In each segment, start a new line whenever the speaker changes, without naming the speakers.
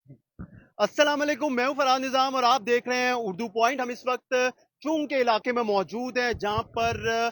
अस्सलाम वालेकुम, मैं हूं फरहाद निज़ाम और आप देख रहे हैं उर्दू पॉइंट। हम इस वक्त चुंग के इलाके में मौजूद हैं जहां पर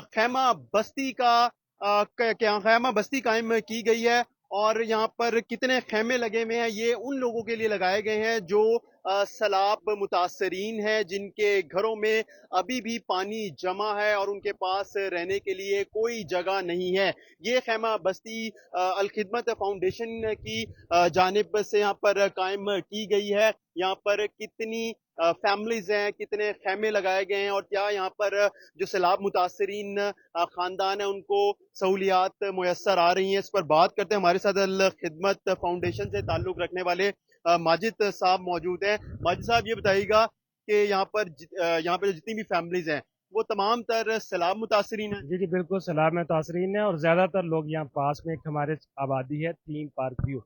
खैमा बस्ती का क्या खैमा बस्ती कायम की गई है। और यहाँ पर कितने खैमे लगे हुए हैं ये उन लोगों के लिए लगाए गए हैं जो सैलाब मुतासरीन हैं, जिनके घरों में अभी भी पानी जमा है और उनके पास रहने के लिए कोई जगह नहीं है। ये खैमा बस्ती अल खिदमत फाउंडेशन की जानिब से यहाँ पर कायम की गई है। यहाँ पर कितनी फैमिलीज हैं, कितने खैमे लगाए गए हैं और क्या यहाँ पर जो सैलाब मुतासरीन खानदान है उनको सहूलियात मुयसर आ रही हैं, इस पर बात करते हैं। हमारे साथ अल खिदमत फाउंडेशन से ताल्लुक रखने वाले माजिद साहब मौजूद हैं। माजिद साहब, ये बताइएगा कि यहाँ पर जितनी भी फैमिलीज हैं वो तमाम तर सैलाब मुतासरीन हैं।
जी जी बिल्कुल सलाह में तासरीन है। और ज़्यादातर लोग यहाँ पास में एक हमारे आबादी है थीम पार्क व्यू,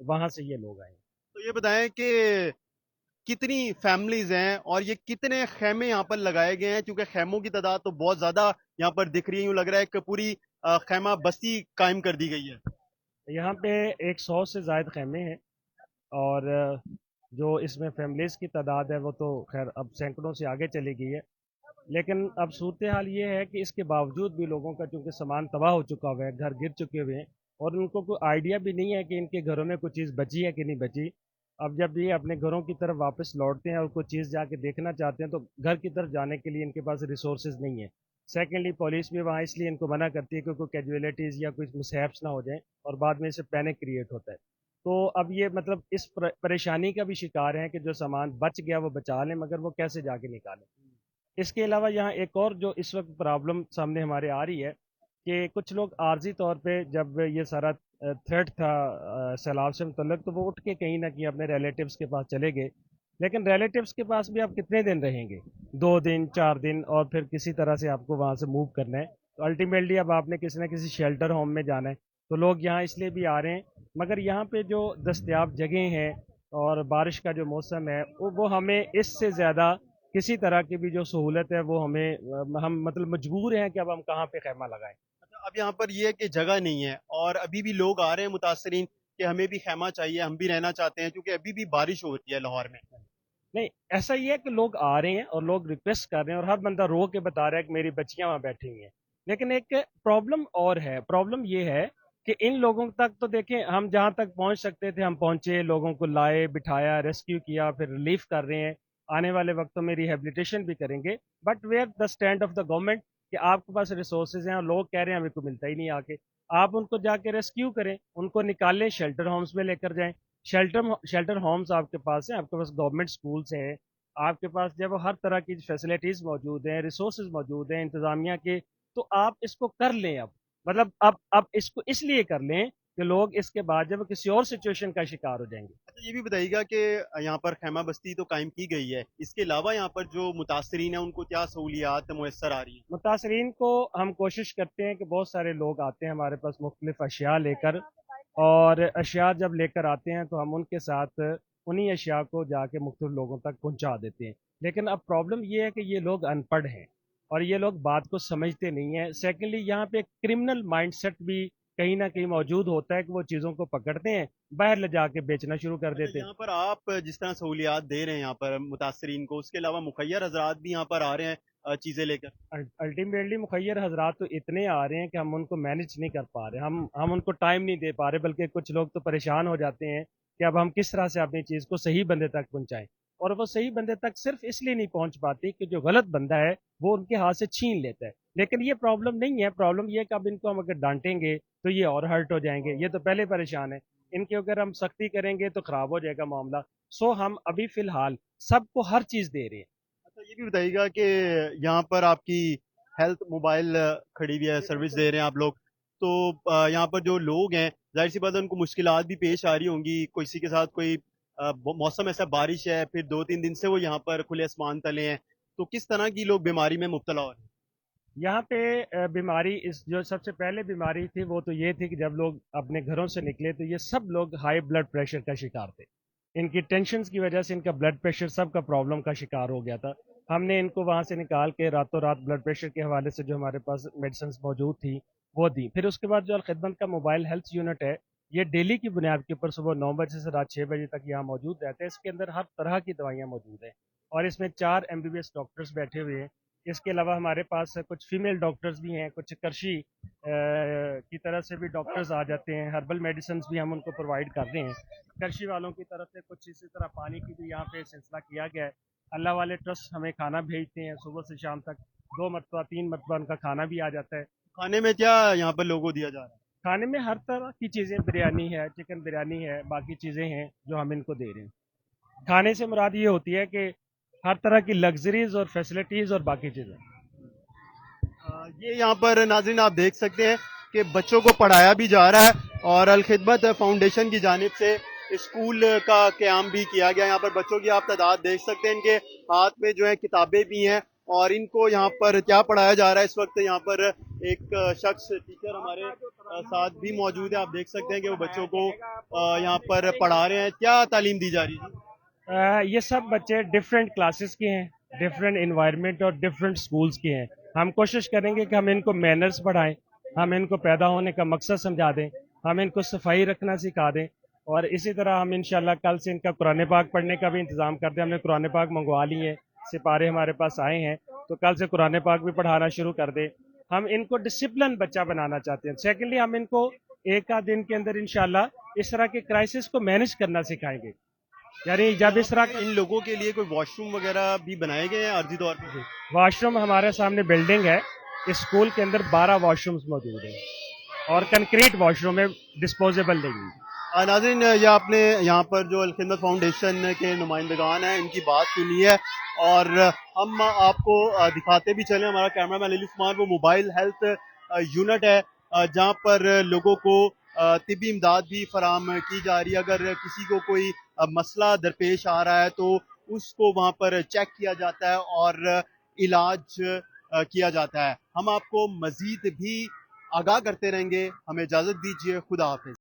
वहाँ से ये लोग आए हैं।
तो ये बताएं कि कितनी फैमिलीज हैं और ये कितने खेमे यहाँ पर लगाए गए हैं, क्योंकि खेमों की तादाद तो बहुत ज्यादा यहाँ पर दिख रही है। यूं लग रहा है कि पूरी खेमा बस्ती कायम कर दी गई है।
यहाँ पे 100 से ज़ायद खेमे हैं। और जो इसमें फैमिलीज़ की तादाद है वो तो खैर अब सैकड़ों से आगे चली गई है। लेकिन अब सूरत हाल ये है कि इसके बावजूद भी लोगों का चूंकि सामान तबाह हो चुका हुआ है, घर गिर चुके हुए हैं, और उनको कोई आइडिया भी नहीं है कि इनके घरों में कोई चीज़ बची है कि नहीं बची। अब जब ये अपने घरों की तरफ वापस लौटते हैं और कोई चीज़ जाके देखना चाहते हैं तो घर की तरफ जाने के लिए इनके पास रिसोर्सेज नहीं है। सेकेंडली पुलिस भी वहाँ इसलिए इनको मना करती है कि कोई कैजुअलिटीज़ या कुछ मिसहैप्स ना हो जाएं, और बाद में इससे पैनिक क्रिएट होता है। तो अब ये मतलब इस परेशानी का भी शिकार हैं कि जो सामान बच गया वो बचा लें, मगर वो कैसे जाके निकालें। इसके अलावा यहाँ एक और जो इस वक्त प्रॉब्लम सामने हमारे आ रही है कि कुछ लोग आर्जी तौर पे जब ये सारा थ्रेट था सैलाब से मुतल्लक, तो वो उठ के कहीं ना कहीं अपने रिलेटिव्स के पास चले गए। लेकिन रिलेटिव्स के पास भी आप कितने दिन रहेंगे? 2 दिन 4 दिन, और फिर किसी तरह से आपको वहाँ से मूव करना है। तो अल्टीमेटली अब आपने किसी न किसी शेल्टर होम में जाना है। तो लोग यहाँ इसलिए भी आ रहे हैं, मगर यहाँ पे जो दस्तयाब जगह हैं और बारिश का जो मौसम है वो हमें इससे ज़्यादा किसी तरह की भी जो सहूलत है वो हमें हम मतलब मजबूर हैं कि अब हम कहाँ पे खैमा लगाएं।
अच्छा, अब यहाँ पर ये है कि जगह नहीं है और अभी भी लोग आ रहे हैं मुतासरीन कि हमें भी खेमा चाहिए, हम भी रहना चाहते हैं, क्योंकि अभी भी बारिश हो रही है लाहौर में।
नहीं, ऐसा ही है कि लोग आ रहे हैं और लोग रिक्वेस्ट कर रहे हैं और हर बंदा रो के बता रहा है कि मेरी बच्चियां वहां बैठी हुई हैं। लेकिन एक प्रॉब्लम और है। प्रॉब्लम ये है कि इन लोगों तक तो देखें, हम जहां तक पहुंच सकते थे हम पहुंचे, लोगों को लाए, बिठाया, रेस्क्यू किया, फिर रिलीफ कर रहे हैं। आने वाले वक्तों में रिहेबिलिटेशन भी करेंगे। But where the stand of the government कि आपके पास रिसोर्सेज हैं और लोग कह रहे हैं हमें को मिलता ही नहीं आके। आप उनको जाके रेस्क्यू करें, उनको निकालें, शेल्टर होम्स में लेकर जाएं। शेल्टर होम्स आपके पास है, आपके पास गवर्नमेंट स्कूल्स हैं, आपके पास जब हर तरह की फैसिलिटीज मौजूद हैं, रिसोर्सेज मौजूद हैं इंतजामिया के। तो आप इसको कर लें अब। मतलब अब इसको इसलिए कर लें कि लोग इसके बाद जब किसी और सिचुएशन का शिकार हो जाएंगे।
अच्छा, ये भी बताइएगा कि यहाँ पर खेमा बस्ती तो कायम की गई है, इसके अलावा यहाँ पर जो मुतासरीन है उनको क्या सहूलियात मुयसर आ रही हैं।
मुतासरीन को हम कोशिश करते हैं कि बहुत सारे लोग आते हैं हमारे पास मुख्तलिफ अशिया लेकर, और अशिया जब लेकर आते हैं तो हम उनके साथ उन्हीं अशिया को जाके मुख्तलिफ लोगों तक पहुंचा देते हैं। लेकिन अब प्रॉब्लम ये है कि ये लोग अनपढ़ हैं और ये लोग बात को समझते नहीं हैं। सेकेंडली, यहाँ पे क्रिमिनल माइंडसेट भी कहीं ना कहीं मौजूद होता है कि वो चीज़ों को पकड़ते हैं, बाहर ले जाके बेचना शुरू कर
अच्छा,
देते हैं।
यहाँ पर आप जिस तरह सहूलियात दे रहे हैं यहाँ पर मुतासरीन को, उसके अलावा मुखैर हजरात भी यहाँ पर आ रहे हैं चीजें लेकर।
अल्टीमेटली मुखैर हजरात तो इतने आ रहे हैं कि हम उनको मैनेज नहीं कर पा रहे, हम उनको टाइम नहीं दे पा रहे, बल्कि कुछ लोग तो परेशान हो जाते हैं कि अब हम किस तरह से अपनी चीज़ को सही बंदे तक पहुंचाएं। और वो सही बंदे तक सिर्फ इसलिए नहीं पहुंच पाती कि जो गलत बंदा है वो उनके हाथ से छीन लेता है। लेकिन ये प्रॉब्लम नहीं है। प्रॉब्लम ये है कि अब इनको हम अगर डांटेंगे तो ये और हर्ट हो जाएंगे, ये तो पहले परेशान है। इनके अगर हम सख्ती करेंगे तो खराब हो जाएगा मामला। सो हम अभी फिलहाल सबको हर चीज़ दे रहे हैं।
अच्छा, ये भी बताइएगा कि यहाँ पर आपकी हेल्थ मोबाइल खड़ी हुई है, सर्विस दे रहे हैं आप लोग। तो यहाँ पर जो लोग हैं, जाहिर सी बात है उनको मुश्किलात भी पेश आ रही होंगी, किसी के साथ कोई मौसम ऐसा बारिश है, फिर 2-3 दिन से वो यहाँ पर खुले आसमान तले हैं, तो किस तरह की लोग बीमारी में मुब्तला हो रहे हैं।
यहाँ पे बीमारी, इस जो सबसे पहले बीमारी थी वो तो ये थी कि जब लोग अपने घरों से निकले तो ये सब लोग हाई ब्लड प्रेशर का शिकार थे। इनकी टेंशन की वजह से इनका ब्लड प्रेशर सबका प्रॉब्लम का शिकार हो गया था। हमने इनको वहाँ से निकाल के रातों रात ब्लड प्रेशर के हवाले से जो हमारे पास मेडिसिन मौजूद थी वो दी। फिर उसके बाद जो अलखदमत का मोबाइल हेल्थ यूनिट है ये डेली की बुनियाद के ऊपर सुबह 9 बजे से रात 6 बजे तक यहाँ मौजूद रहते हैं। इसके अंदर हर तरह की दवाइयाँ मौजूद हैं और इसमें 4 MBBS डॉक्टर्स बैठे हुए हैं। इसके अलावा हमारे पास कुछ फीमेल डॉक्टर्स भी हैं, कुछ कृषि की तरफ से भी डॉक्टर्स आ जाते हैं, हर्बल मेडिसिन भी हम उनको प्रोवाइड कर रहे हैं। कृषि वालों की तरफ से कुछ इसी तरह पानी की भी यहाँ पे सिलसिला किया गया है। अल्लाह वाले ट्रस्ट हमें खाना भेजते हैं सुबह से शाम तक, 2 मरतबा 3 मरतबा उनका खाना भी आ जाता है।
खाने में क्या यहाँ पर लोगों को दिया जा रहा है?
खाने में हर तरह की चीज़ें, बिरयानी है, चिकन बिरयानी है, बाकी चीज़ें हैं जो हम इनको दे रहे हैं। खाने से मुराद ये होती है कि हर तरह की लग्जरीज और फैसिलिटीज़ और बाकी चीज़ें।
ये यहाँ पर नाज़रीन आप देख सकते हैं कि बच्चों को पढ़ाया भी जा रहा है और अल खिदमत फाउंडेशन की जानिब से स्कूल का क़याम भी किया गया। यहाँ पर बच्चों की आप तादाद देख सकते हैं, इनके हाथ में जो है किताबें भी हैं और इनको यहाँ पर क्या पढ़ाया जा रहा है। इस वक्त यहाँ पर एक शख्स टीचर हमारे साथ भी मौजूद है। आप देख सकते हैं कि वो बच्चों को यहाँ पर पढ़ा रहे हैं। क्या तालीम दी जा रही है?
ये सब बच्चे डिफरेंट क्लासेस के हैं, डिफरेंट इन्वायरमेंट और डिफरेंट स्कूल्स के हैं। हम कोशिश करेंगे कि हम इनको मैनर्स पढ़ाएं, हम इनको पैदा होने का मकसद समझा दें, हम इनको सफाई रखना सिखा दें और इसी तरह हम इंशाल्लाह कल से इनका कुरान पाक पढ़ने का भी इंतज़ाम कर दें। हमने कुरान पाक मंगवा ली है, सिपारे हमारे पास आए हैं, तो कल से कुरान पाक भी पढ़ाना शुरू कर दें। हम इनको डिसिप्लिन बच्चा बनाना चाहते हैं। सेकेंडली, हम इनको एक आध दिन के अंदर इंशाल्लाह इस तरह के क्राइसिस को मैनेज करना सिखाएंगे। यानी जब इस तरह
इन लोगों के लिए कोई वॉशरूम वगैरह भी बनाए गए हैं अर्जी तौर पर?
वॉशरूम हमारे सामने बिल्डिंग है, इस स्कूल के अंदर 12 वॉशरूम्स मौजूद हैं और कंक्रीट वॉशरूम है, डिस्पोजेबल नहीं।
नाज़रीन, ये आपने यहाँ पर जो अल खिदमत फाउंडेशन के नुमाइंदगान हैं इनकी बात सुनी है और हम आपको दिखाते भी चले। हमारा कैमरामैन अली उस्मान वो मोबाइल हेल्थ यूनिट है जहाँ पर लोगों को तिब्बी इमदाद भी फराम की जा रही है। अगर किसी को कोई मसला दरपेश आ रहा है तो उसको वहाँ पर चेक किया जाता है और इलाज किया जाता है। हम आपको मजीद भी आगाह करते रहेंगे। हमें इजाज़त दीजिए। खुदा हाफिज़।